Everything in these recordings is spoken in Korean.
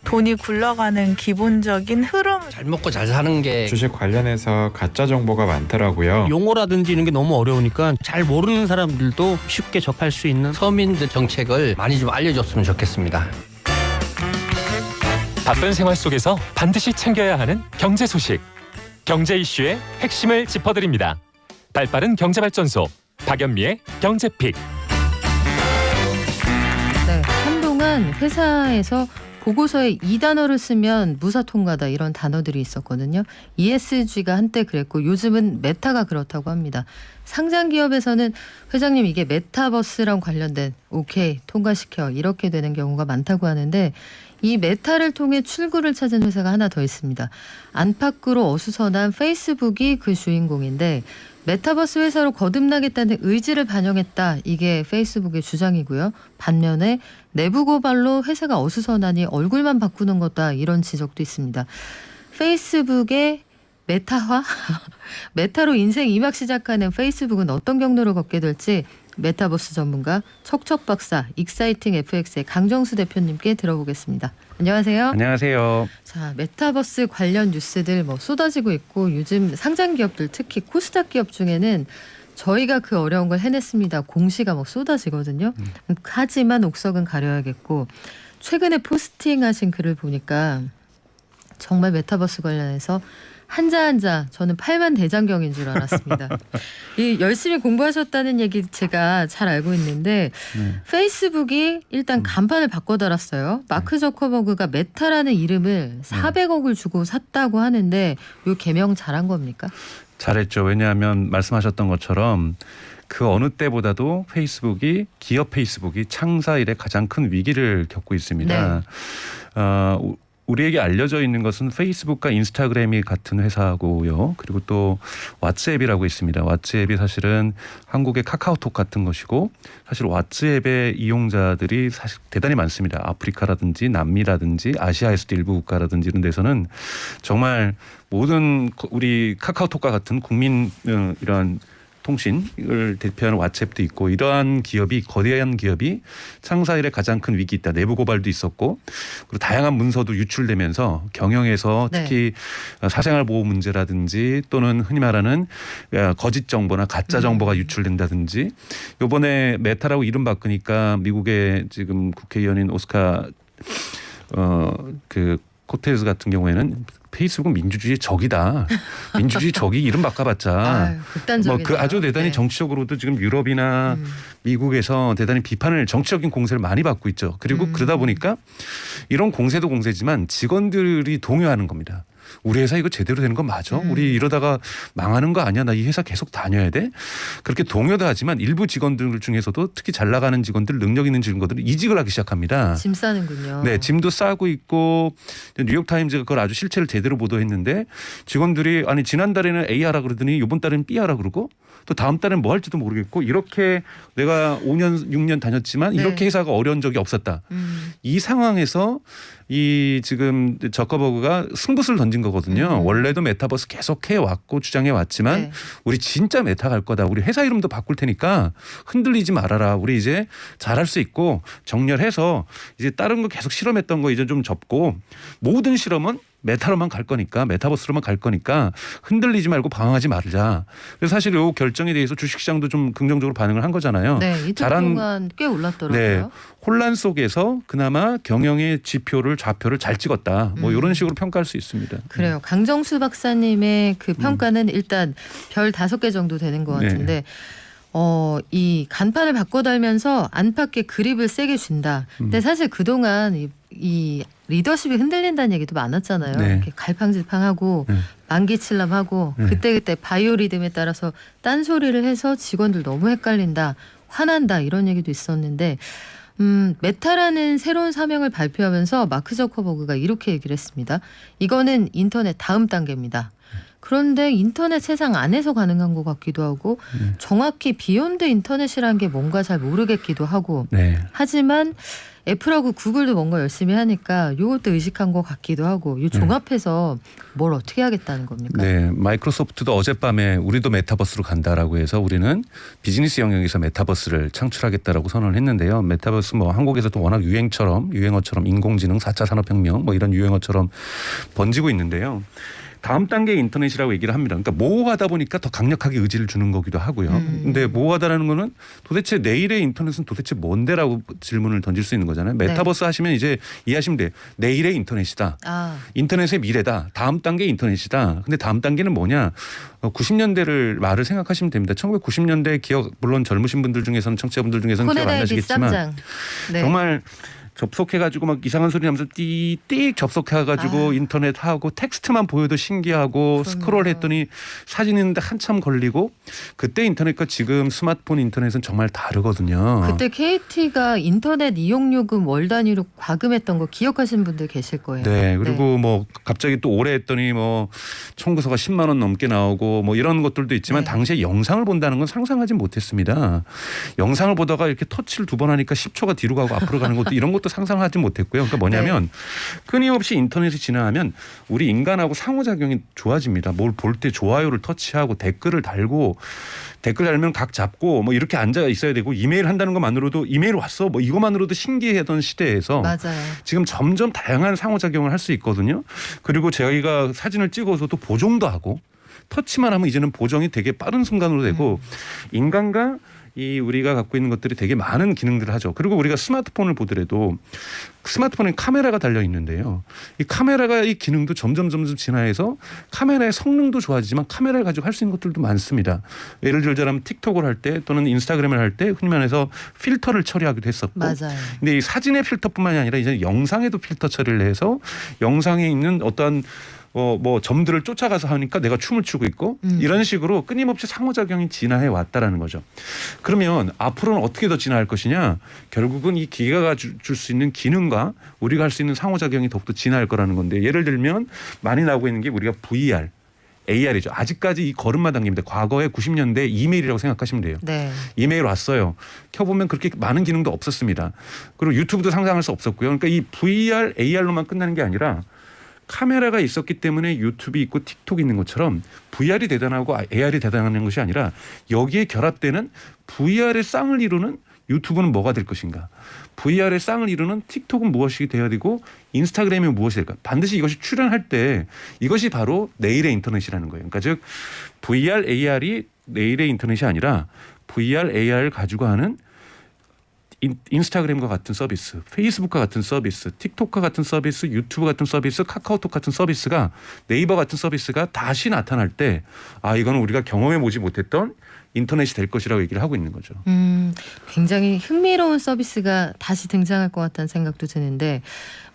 돈이 굴러가는 기본적인 흐름. 잘 먹고 잘 사는 게 주식 관련해서 가짜 정보가 많더라고요. 용어라든지 이런 게 너무 어려우니까 잘 모르는 사람들도 쉽게 접할 수 있는 서민들 정책을 많이 좀 알려줬으면 좋겠습니다. 바쁜 생활 속에서 반드시 챙겨야 하는 경제 소식. 경제 이슈의 핵심을 짚어드립니다. 발빠른 경제발전소 박연미의 경제픽. 네, 한동안 회사에서 보고서에 이 단어를 쓰면 무사 통과다 이런 단어들이 있었거든요. ESG가 한때 그랬고 요즘은 메타가 그렇다고 합니다. 상장 기업에서는 회장님 이게 메타버스랑 관련된 오케이 통과시켜 이렇게 되는 경우가 많다고 하는데 이 메타를 통해 출구를 찾은 회사가 하나 더 있습니다. 안팎으로 어수선한 페이스북이 그 주인공인데 메타버스 회사로 거듭나겠다는 의지를 반영했다. 이게 페이스북의 주장이고요. 반면에 내부 고발로 회사가 어수선하니 얼굴만 바꾸는 거다. 이런 지적도 있습니다. 페이스북의 메타화? 메타로 인생 2막 시작하는 페이스북은 어떤 경로를 걷게 될지 메타버스 전문가 척척박사 익사이팅 FX의 강정수 대표님께 들어보겠습니다. 안녕하세요. 안녕하세요. 자, 메타버스 관련 뉴스들 쏟아지고 있고 요즘 상장 기업들 특히 코스닥 기업 중에는 저희가 그 어려운 걸 해냈습니다. 공시가 쏟아지거든요. 하지만 옥석은 가려야겠고 최근에 포스팅하신 글을 보니까 정말 메타버스 관련해서 한자 저는 8만 대장경인 줄 알았습니다. 이 열심히 공부하셨다는 얘기 제가 잘 알고 있는데 페이스북이 일단 간판을 바꿔 달았어요. 마크 저커버그가 메타라는 이름을 400억을 주고 샀다고 하는데 이 개명 잘한 겁니까? 잘했죠. 왜냐하면 말씀하셨던 것처럼 그 어느 때보다도 기업 페이스북이 창사 이래 가장 큰 위기를 겪고 있습니다. 네. 우리에게 알려져 있는 것은 페이스북과 인스타그램이 같은 회사고요. 그리고 또 왓츠앱이라고 있습니다. 왓츠앱이 사실은 한국의 카카오톡 같은 것이고 사실 왓츠앱의 이용자들이 사실 대단히 많습니다. 아프리카라든지 남미라든지 아시아에서도 일부 국가라든지 이런 데서는 정말 모든 우리 카카오톡과 같은 국민 이런 통신을 대표하는 왓츠앱도 있고 이러한 기업이 거대한 기업이 창사 이래 가장 큰 위기 있다. 내부 고발도 있었고 그리고 다양한 문서도 유출되면서 경영에서 특히 사생활 보호 문제라든지 또는 흔히 말하는 거짓 정보나 가짜 정보가 유출된다든지 이번에 메타라고 이름 바꾸니까 미국의 지금 국회의원인 오스카 코테즈 같은 경우에는 페이스북은 민주주의의 적이다. 민주주의 적이 이름 바꿔봤자 극단적이네요. 아주 대단히 정치적으로도 지금 유럽이나 미국에서 대단히 정치적인 공세를 많이 받고 있죠. 그리고 그러다 보니까 이런 공세도 공세지만 직원들이 동요하는 겁니다. 우리 회사 이거 제대로 되는 건 맞아? 우리 이러다가 망하는 거 아니야? 나 이 회사 계속 다녀야 돼? 그렇게 동요도 하지만 일부 직원들 중에서도 특히 잘 나가는 직원들, 능력 있는 직원들은 이직을 하기 시작합니다. 짐 싸는군요. 네, 짐도 싸고 있고 뉴욕타임즈가 그걸 아주 실체를 제대로 보도했는데 직원들이 아니 지난달에는 A 하라 그러더니 이번 달에는 B 하라 그러고 또 다음 달에는 뭐 할지도 모르겠고 이렇게 내가 5년 6년 다녔지만 이렇게 회사가 어려운 적이 없었다. 이 상황에서 이 지금 저커버그가 승부수를 던진 거거든요. 원래도 메타버스 계속 해왔고 주장해 왔지만 우리 진짜 메타 갈 거다. 우리 회사 이름도 바꿀 테니까 흔들리지 말아라. 우리 이제 잘할 수 있고 정렬해서 이제 다른 거 계속 실험했던 거 이제 좀 접고 모든 실험은 메타로만 갈 거니까 메타버스로만 갈 거니까 흔들리지 말고 방황하지 말자. 그래서 사실 이 결정에 대해서 주식시장도 좀 긍정적으로 반응을 한 거잖아요. 네, 이틀 동안 꽤 올랐더라고요. 네, 혼란 속에서 그나마 경영의 좌표를 잘 찍었다. 뭐 이런 식으로 평가할 수 있습니다. 그래요. 강정수 박사님의 그 평가는 일단 별 5개 정도 되는 것 같은데 이 간판을 바꿔 달면서 안팎에 그립을 세게 준다. 근데 사실 그동안 이 리더십이 흔들린다는 얘기도 많았잖아요. 이렇게 갈팡질팡하고 만기칠람하고 그때그때 바이오 리듬에 따라서 딴소리를 해서 직원들 너무 헷갈린다. 화난다. 이런 얘기도 있었는데 메타라는 새로운 사명을 발표하면서 마크 저커버그가 이렇게 얘기를 했습니다. 이거는 인터넷 다음 단계입니다. 그런데 인터넷 세상 안에서 가능한 것 같기도 하고 정확히 비욘드 인터넷이라는 게 뭔가 잘 모르겠기도 하고 하지만 애플하고 구글도 뭔가 열심히 하니까 이것도 의식한 것 같기도 하고 이 종합해서 뭘 어떻게 하겠다는 겁니까? 네, 마이크로소프트도 어젯밤에 우리도 메타버스로 간다라고 해서 우리는 비즈니스 영역에서 메타버스를 창출하겠다라고 선언을 했는데요. 메타버스 뭐 한국에서도 워낙 유행어처럼 인공지능 4차 산업혁명 뭐 이런 유행어처럼 번지고 있는데요. 다음 단계 인터넷이라고 얘기를 합니다. 그러니까 모호하다 보니까 더 강력하게 의지를 주는 거기도 하고요. 근데 모호하다라는 거는 도대체 내일의 인터넷은 도대체 뭔데라고 질문을 던질 수 있는 거잖아요. 메타버스 하시면 이제 이해하시면 돼요. 내일의 인터넷이다. 인터넷의 미래다. 다음 단계 인터넷이다. 근데 다음 단계는 뭐냐? 90년대를 말을 생각하시면 됩니다. 1990년대 기억 물론 젊으신 분들 중에서는 청취자분들 중에서는 기억 안 나시겠지만 정말 접속해가지고 막 이상한 소리 나면서 띠익 접속해가지고 인터넷 하고 텍스트만 보여도 신기하고 스크롤했더니 사진 있는데 한참 걸리고 그때 인터넷과 지금 스마트폰 인터넷은 정말 다르거든요. 그때 KT가 인터넷 이용요금 월 단위로 과금했던 거 기억하시는 분들 계실 거예요. 네. 그리고 뭐 갑자기 또 오래 했더니 뭐 청구서가 10만 원 넘게 나오고 뭐 이런 것들도 있지만 당시에 영상을 본다는 건 상상하지 못했습니다. 영상을 보다가 이렇게 터치를 2번 하니까 10초가 뒤로 가고 앞으로 가는 것도 이런 것도 상상하지 못했고요. 그러니까 뭐냐면 끊임없이 인터넷이 진화하면 우리 인간하고 상호작용이 좋아집니다. 뭘 볼 때 좋아요를 터치하고 댓글을 달고 댓글 달면 각 잡고 뭐 이렇게 앉아 있어야 되고 이메일 한다는 것만으로도 이메일 왔어 뭐 이것만으로도 신기하던 시대에서 맞아요. 지금 점점 다양한 상호작용을 할 수 있거든요. 그리고 저희가 사진을 찍어서도 보정도 하고 터치만 하면 이제는 보정이 되게 빠른 순간으로 되고 인간과 이 우리가 갖고 있는 것들이 되게 많은 기능들을 하죠. 그리고 우리가 스마트폰을 보더라도 스마트폰에 카메라가 달려 있는데요. 이 카메라가 이 기능도 점점 진화해서 카메라의 성능도 좋아지지만 카메라를 가지고 할 수 있는 것들도 많습니다. 예를 들자면 틱톡을 할 때 또는 인스타그램을 할 때 흔히 말해서 필터를 처리하기도 했었고. 맞아요. 근데 이 사진의 필터뿐만이 아니라 이제 영상에도 필터 처리를 해서 영상에 있는 어떠한 뭐 점들을 쫓아가서 하니까 내가 춤을 추고 있고 이런 식으로 끊임없이 상호작용이 진화해 왔다라는 거죠. 그러면 앞으로는 어떻게 더 진화할 것이냐? 결국은 이 기계가 줄 수 있는 기능과 우리가 할 수 있는 상호작용이 더욱더 진화할 거라는 건데 예를 들면 많이 나오고 있는 게 우리가 VR, AR이죠. 아직까지 이 걸음마 단계입니다. 과거에 90년대 이메일이라고 생각하시면 돼요. 네. 이메일 왔어요. 켜보면 그렇게 많은 기능도 없었습니다. 그리고 유튜브도 상상할 수 없었고요. 그러니까 이 VR, AR로만 끝나는 게 아니라 카메라가 있었기 때문에 유튜브 있고 틱톡이 있는 것처럼 VR이 대단하고 AR이 대단한 것이 아니라 여기에 결합되는 VR의 쌍을 이루는 유튜브는 뭐가 될 것인가. VR의 쌍을 이루는 틱톡은 무엇이 되어야 되고 인스타그램이 무엇이 될까. 반드시 이것이 출현할 때 이것이 바로 내일의 인터넷이라는 거예요. 그러니까 즉 VR, AR이 내일의 인터넷이 아니라 VR, AR을 가지고 하는 인스타그램과 같은 서비스, 페이스북과 같은 서비스, 틱톡과 같은 서비스, 유튜브 같은 서비스, 카카오톡 같은 서비스가 네이버 같은 서비스가 다시 나타날 때 이거는 우리가 경험해 보지 못했던 인터넷이 될 것이라고 얘기를 하고 있는 거죠. 굉장히 흥미로운 서비스가 다시 등장할 것 같다는 생각도 드는데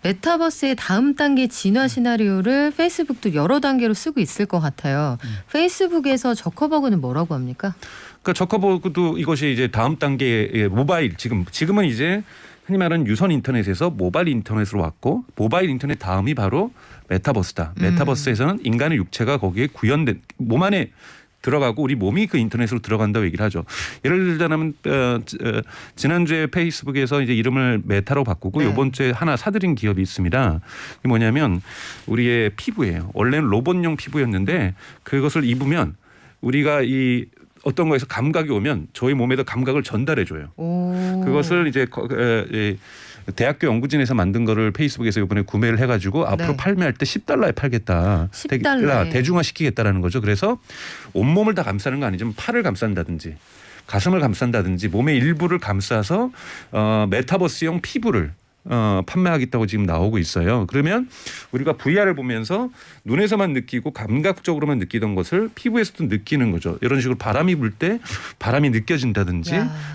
메타버스의 다음 단계 진화 시나리오를 페이스북도 여러 단계로 쓰고 있을 것 같아요. 페이스북에서 저커버그는 뭐라고 합니까? 그러니까 저커버그도 이것이 이제 다음 단계의 모바일 지금은 이제 흔히 말하는 유선 인터넷에서 모바일 인터넷으로 왔고 모바일 인터넷 다음이 바로 메타버스다. 메타버스에서는 인간의 육체가 거기에 구현된 몸 안에 들어가고 우리 몸이 그 인터넷으로 들어간다고 얘기를 하죠. 예를 들자면 지난주에 페이스북에서 이제 이름을 메타로 바꾸고 이번 주에 하나 사들인 기업이 있습니다. 그게 뭐냐면 우리의 피부예요. 원래는 로봇용 피부였는데 그것을 입으면 우리가 이 어떤 거에서 감각이 오면 저희 몸에도 감각을 전달해 줘요. 그것을 이제 대학교 연구진에서 만든 거를 페이스북에서 이번에 구매를 해가지고 앞으로 판매할 때 $10에 팔겠다. $10. 대중화시키겠다라는 거죠. 그래서 온몸을 다 감싸는 거 아니지만 팔을 감싼다든지 가슴을 감싼다든지 몸의 일부를 감싸서 메타버스용 피부를 판매하겠다고 지금 나오고 있어요. 그러면 우리가 VR을 보면서 눈에서만 느끼고 감각적으로만 느끼던 것을 피부에서도 느끼는 거죠. 이런 식으로 바람이 불 때 바람이 느껴진다든지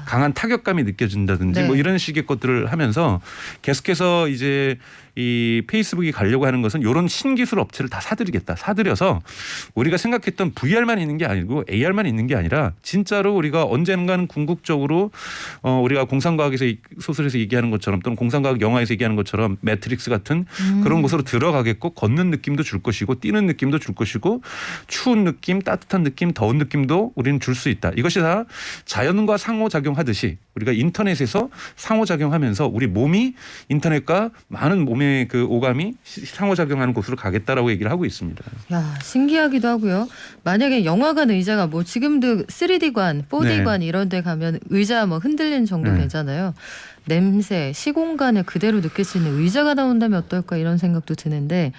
강한 타격감이 느껴진다든지 뭐 이런 식의 것들을 하면서 계속해서 이제 이 페이스북이 가려고 하는 것은 이런 신기술 업체를 다 사들여서 우리가 생각했던 VR만 있는 게 아니고 AR만 있는 게 아니라 진짜로 우리가 언젠가는 궁극적으로 우리가 공상과학에서 소설에서 얘기하는 것처럼 또는 공상과학에서 막 영화에서 얘기하는 것처럼 매트릭스 같은 그런 곳으로 들어가겠고 걷는 느낌도 줄 것이고 뛰는 느낌도 줄 것이고 추운 느낌, 따뜻한 느낌, 더운 느낌도 우리는 줄 수 있다. 이것이 다 자연과 상호작용하듯이 우리가 인터넷에서 상호작용하면서 우리 몸이 인터넷과 많은 몸의 그 오감이 상호작용하는 곳으로 가겠다라고 얘기를 하고 있습니다. 야, 신기하기도 하고요. 만약에 영화관 의자가 뭐 지금도 3D관, 4D관 이런 데 가면 의자 뭐 흔들리는 정도 네. 되잖아요. 냄새, 시공간을 그대로 느낄 수 있는 의자가 나온다면 어떨까 이런 생각도 드는데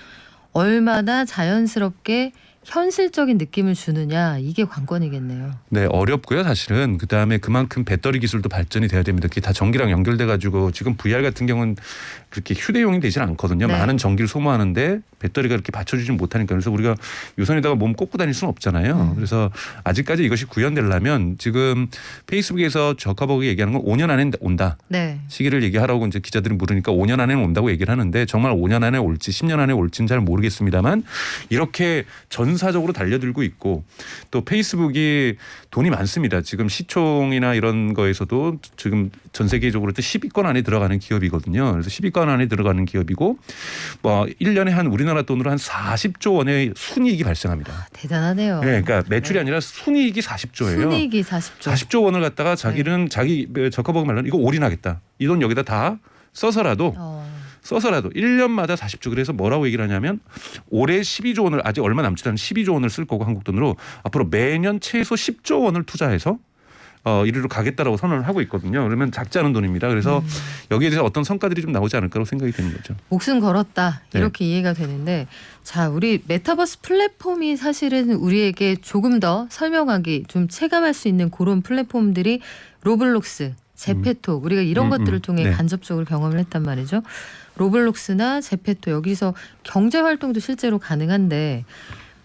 얼마나 자연스럽게 현실적인 느낌을 주느냐 이게 관건이겠네요. 네, 어렵고요, 사실은. 그다음에 그만큼 배터리 기술도 발전이 돼야 됩니다. 그게 다 전기랑 연결돼 가지고 지금 VR 같은 경우는 그렇게 휴대용이 되지는 않거든요. 네. 많은 전기를 소모하는데 배터리가 그렇게 받쳐주지 못하니까 그래서 우리가 유선에다가 몸 꽂고 다닐 수는 없잖아요. 그래서 아직까지 이것이 구현되려면 지금 페이스북에서 저커버그 얘기하는 건 5년 안에 온다. 네. 시기를 얘기하라고 이제 기자들이 물으니까 5년 안에는 온다고 얘기를 하는데 정말 5년 안에 올지 10년 안에 올지는 잘 모르겠습니다만 이렇게 전사적으로 달려들고 있고 또 페이스북이 돈이 많습니다. 지금 시총이나 이런 거에서도 지금 전 세계적으로 10위권 안에 들어가는 기업이거든요. 그래서 10위권 안에 들어가는 기업이고 뭐 1년에 한 우리나라 돈으로 한 40조 원의 순이익이 발생합니다. 대단하네요. 네, 그러니까 매출이 아니라 순이익이 40조예요. 순이익이 40조. 40조 원을 갖다가 자기는 자기 저커버그 말로는 이거 올인하겠다. 이 돈 여기다 다 써서라도 1년마다 40조. 그래서 뭐라고 얘기를 하냐면 올해 12조 원을 아직 얼마 남지 않은 12조 원을 쓸 거고 한국 돈으로 앞으로 매년 최소 10조 원을 투자해서 이리로 가겠다라고 선언을 하고 있거든요. 그러면 작지 않은 돈입니다. 그래서 여기에 대해서 어떤 성과들이 좀 나오지 않을까라고 생각이 되는 거죠. 목숨 걸었다 이렇게 네. 이해가 되는데 자 우리 메타버스 플랫폼이 사실은 우리에게 조금 더 설명하기 좀 체감할 수 있는 그런 플랫폼들이 로블록스, 제페토 우리가 이런 것들을 통해 네. 간접적으로 경험을 했단 말이죠. 로블록스나 제페토 여기서 경제 활동도 실제로 가능한데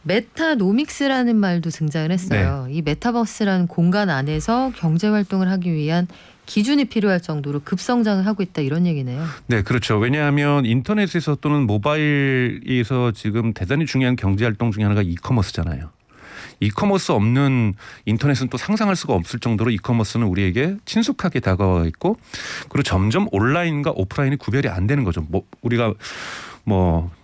메타노믹스라는 말도 등장을 했어요. 이 메타버스라는 공간 안에서 경제 활동을 하기 위한 기준이 필요할 정도로 급성장을 하고 있다 이런 얘기네요. 네, 그렇죠. 왜냐하면 인터넷에서 또는 모바일에서 지금 대단히 중요한 경제 활동 중에 하나가 이커머스잖아요. 이커머스 없는 인터넷은 또 상상할 수가 없을 정도로 이커머스는 우리에게 친숙하게 다가와 있고 그리고 점점 온라인과 오프라인이 구별이 안 되는 거죠. 우리가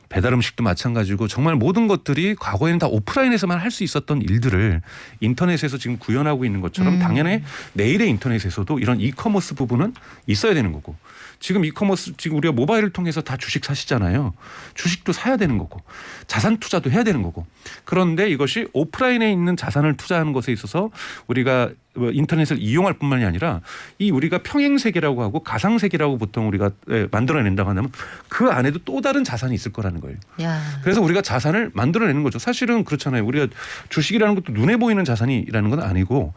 배달 음식도 마찬가지고 정말 모든 것들이 과거에는 다 오프라인에서만 할 수 있었던 일들을 인터넷에서 지금 구현하고 있는 것처럼 당연히 내일의 인터넷에서도 이런 이커머스 부분은 있어야 되는 거고 지금 이커머스 지금 우리가 모바일을 통해서 다 주식 사시잖아요. 주식도 사야 되는 거고 자산 투자도 해야 되는 거고 그런데 이것이 오프라인에 있는 자산을 투자하는 것에 있어서 우리가 인터넷을 이용할 뿐만이 아니라 이 우리가 평행세계라고 하고 가상세계라고 보통 우리가 만들어낸다고 한다면 그 안에도 또 다른 자산이 있을 거라는 거예요. 야. 그래서 우리가 자산을 만들어내는 거죠. 사실은 그렇잖아요. 우리가 주식이라는 것도 눈에 보이는 자산이라는 건 아니고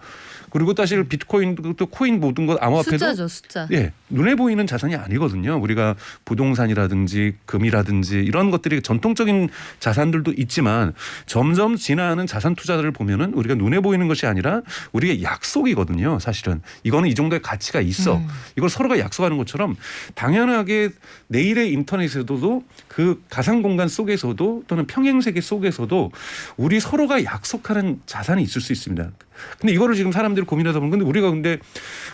그리고 사실 비트코인도 코인 모든 것 암호화폐도 숫자죠, 숫자. 예, 눈에 보이는 자산이 아니거든요. 우리가 부동산이라든지 금이라든지 이런 것들이 전통적인 자산들도 있지만 점점 진화하는 자산 투자들을 보면은 우리가 눈에 보이는 것이 아니라 우리의 약속이거든요. 사실은 이거는 이 정도의 가치가 있어. 이걸 서로가 약속하는 것처럼 당연하게 내일의 인터넷에서도 그 가상 공간 속에서도 또는 평행 세계 속에서도 우리 서로가 약속하는 자산이 있을 수 있습니다. 근데 이거를 지금 사람들이 고민하다 보면 근데 우리가 근데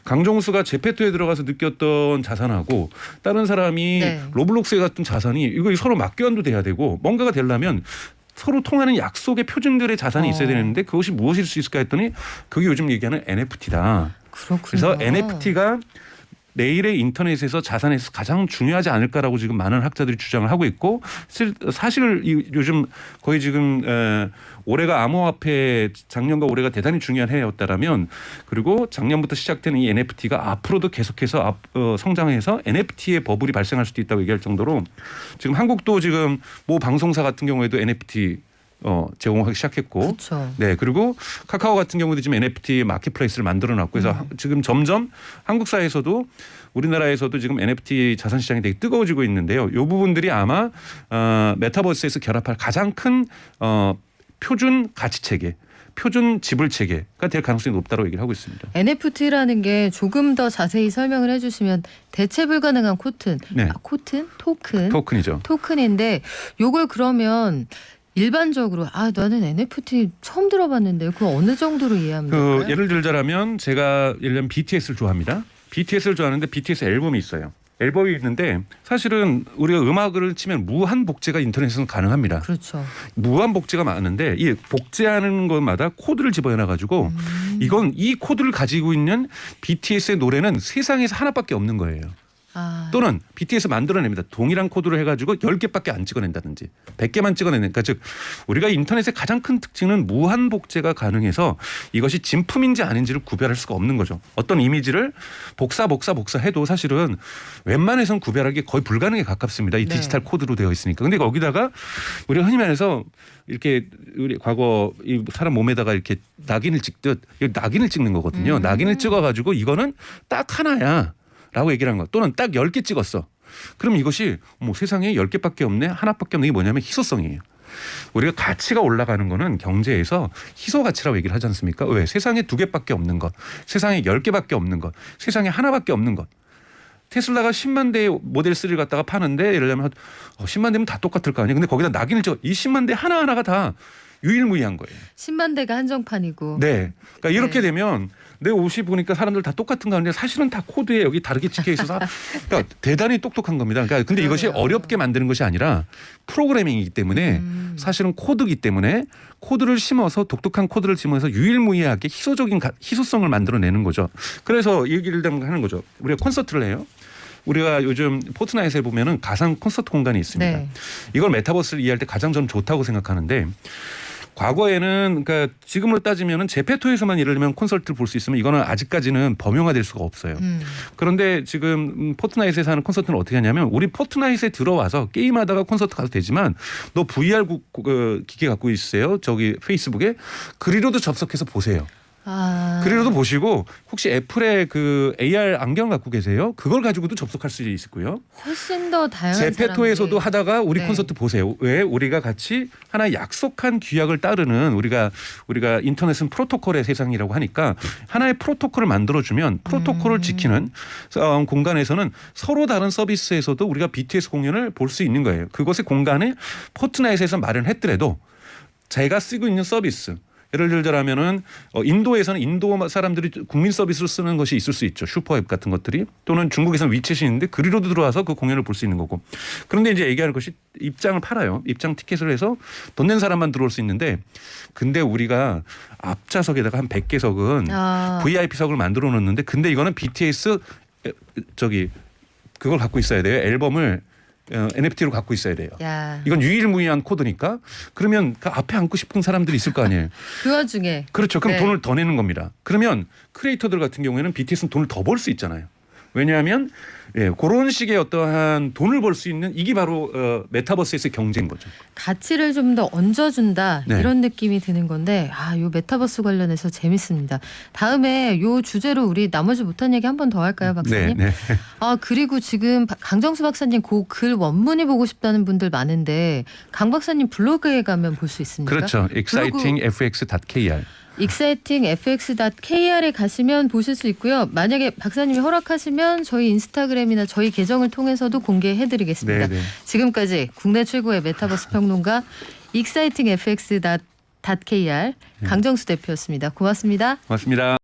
강정수가 제페토에 들어가서 느꼈던 자산하고 다른 사람이 네. 로블록스에 갔던 자산이 이거 서로 맞교환도 돼야 되고 뭔가가 되려면 서로 통하는 약속의 표준들의 자산이 있어야 되는데 그것이 무엇일 수 있을까 했더니 그게 요즘 얘기하는 NFT다. 그렇군요. 그래서 NFT가 내일의 인터넷에서 자산에서 가장 중요하지 않을까라고 지금 많은 학자들이 주장을 하고 있고 사실 요즘 거의 지금 올해가 암호화폐 작년과 올해가 대단히 중요한 해였다라면 그리고 작년부터 시작되는 이 NFT가 앞으로도 계속해서 성장해서 NFT의 버블이 발생할 수도 있다고 얘기할 정도로 지금 한국도 지금 모 방송사 같은 경우에도 NFT 제공하기 시작했고, 그렇죠. 네 그리고 카카오 같은 경우도 지금 NFT 마켓플레이스를 만들어놨고, 그래서 지금 점점 한국 사회에서도 우리나라에서도 지금 NFT 자산 시장이 되게 뜨거워지고 있는데요. 이 부분들이 아마 메타버스에서 결합할 가장 큰 표준 가치 체계, 표준 지불 체계가 될 가능성이 높다고 얘기를 하고 있습니다. NFT라는 게 조금 더 자세히 설명을 해주시면 대체 불가능한 코튼, 네. 코튼, 토큰, 토큰이죠. 토큰인데 요걸 그러면 일반적으로 나는 NFT 처음 들어봤는데 그거 어느 정도로 이해하면 될까요? 예를 들자면 제가 예를 들면 BTS를 좋아합니다. BTS를 좋아하는데 BTS 앨범이 있어요. 앨범이 있는데 사실은 우리가 음악을 치면 무한 복제가 인터넷에서는 가능합니다. 그렇죠. 무한 복제가 많은데 이 복제하는 것마다 코드를 집어넣어 가지고 이건 이 코드를 가지고 있는 BTS의 노래는 세상에서 하나밖에 없는 거예요. 아, 또는 BTS 만들어냅니다. 동일한 코드를 해가지고 10개밖에 안 찍어낸다든지 100개만 찍어내니까 즉 우리가 인터넷의 가장 큰 특징은 무한 복제가 가능해서 이것이 진품인지 아닌지를 구별할 수가 없는 거죠. 어떤 이미지를 복사해도 사실은 웬만해서는 구별하기 거의 불가능에 가깝습니다. 이 네. 디지털 코드로 되어 있으니까. 근데 거기다가 우리가 흔히 말해서 이렇게 우리 과거 이 사람 몸에다가 이렇게 낙인을 찍듯 낙인을 찍는 거거든요. 낙인을 찍어가지고 이거는 딱 하나야. 라고 얘기를 한 거. 또는 딱 10개 찍었어. 그럼 이것이 뭐 세상에 10개밖에 없네. 하나밖에 없는 게 뭐냐면 희소성이에요. 우리가 가치가 올라가는 거는 경제에서 희소 가치라고 얘기를 하지 않습니까? 왜? 세상에 2개밖에 없는 것. 세상에 10개밖에 없는 것. 세상에 하나밖에 없는 것. 테슬라가 10만 대의 모델 3를 갖다가 파는데 예를 들면 10만 대면 다 똑같을 거 아니에요. 근데 거기다 낙인을 찍어. 이 10만 대 하나하나가 다 유일무이한 거예요. 10만 대가 한정판이고. 네. 그러니까 이렇게 네. 되면 내 옷이 보니까 사람들 다 똑같은 거 하는데 사실은 다 코드에 여기 다르게 찍혀 있어서 그러니까 대단히 똑똑한 겁니다. 그러니까 근데 이것이 그러네요. 어렵게 만드는 것이 아니라 프로그래밍이기 때문에 사실은 코드이기 때문에 코드를 심어서 독특한 코드를 심어서 유일무이하게 희소성을 만들어내는 거죠. 그래서 얘기를 하는 거죠. 우리가 콘서트를 해요. 우리가 요즘 포트나잇에 보면은 가상 콘서트 공간이 있습니다. 네. 이걸 메타버스를 이해할 때 가장 저는 좋다고 생각하는데 과거에는 그러니까 지금으로 따지면은 제페토에서만 예를 들면 콘서트를 볼 수 있으면 이거는 아직까지는 범용화될 수가 없어요. 그런데 지금 포트나잇에서 하는 콘서트는 어떻게 하냐면 우리 포트나잇에 들어와서 게임하다가 콘서트 가도 되지만 너 VR 기계 갖고 있어요. 저기 페이스북에 그리로도 접속해서 보세요. 아. 그리로도 보시고 혹시 애플의 그 AR 안경 갖고 계세요? 그걸 가지고도 접속할 수 있고요. 훨씬 더 다양한 제페토에서도 사람들이. 하다가 우리 네. 콘서트 보세요. 왜 우리가 같이 하나의 약속한 규약을 따르는 우리가 인터넷은 프로토콜의 세상이라고 하니까 하나의 프로토콜을 만들어주면 프로토콜을 지키는 공간에서는 서로 다른 서비스에서도 우리가 BTS 공연을 볼 수 있는 거예요. 그것의 공간을 포트나잇에서 마련했더라도 제가 쓰고 있는 서비스 예를 들자면은 인도에서는 인도 사람들이 국민 서비스로 쓰는 것이 있을 수 있죠. 슈퍼앱 같은 것들이 또는 중국에서는 위챗이 있는데 그리로도 들어와서 그 공연을 볼 수 있는 거고. 그런데 이제 얘기하는 것이 입장을 팔아요. 입장 티켓을 해서 돈 낸 사람만 들어올 수 있는데 근데 우리가 앞좌석에다가 한 100개석은 VIP석을 만들어 놓는데 근데 이거는 BTS 그걸 갖고 있어야 돼요. 앨범을 NFT로 갖고 있어야 돼요. 야. 이건 유일무이한 코드니까 그러면 그 앞에 앉고 싶은 사람들이 있을 거 아니에요. 그 와중에 그렇죠. 그럼 네. 돈을 더 내는 겁니다. 그러면 크리에이터들 같은 경우에는 BTS는 돈을 더 벌 수 있잖아요. 왜냐하면 그런 식의 어떠한 돈을 벌 수 있는 이게 바로 메타버스에서의 경제인 거죠. 가치를 좀 더 얹어준다 네. 이런 느낌이 드는 건데 요 메타버스 관련해서 재밌습니다. 다음에 요 주제로 우리 나머지 못한 얘기 한 번 더 할까요, 박사님? 네. 그리고 지금 강정수 박사님 그 글 원문이 보고 싶다는 분들 많은데 강 박사님 블로그에 가면 볼 수 있습니까? 그렇죠. excitingfx.kr. excitingfx.kr에 가시면 보실 수 있고요. 만약에 박사님이 허락하시면 저희 인스타그램이나 저희 계정을 통해서도 공개해드리겠습니다. 네. 지금까지 국내 최고의 메타버스 평론가 excitingfx.kr 강정수 대표였습니다. 고맙습니다. 고맙습니다.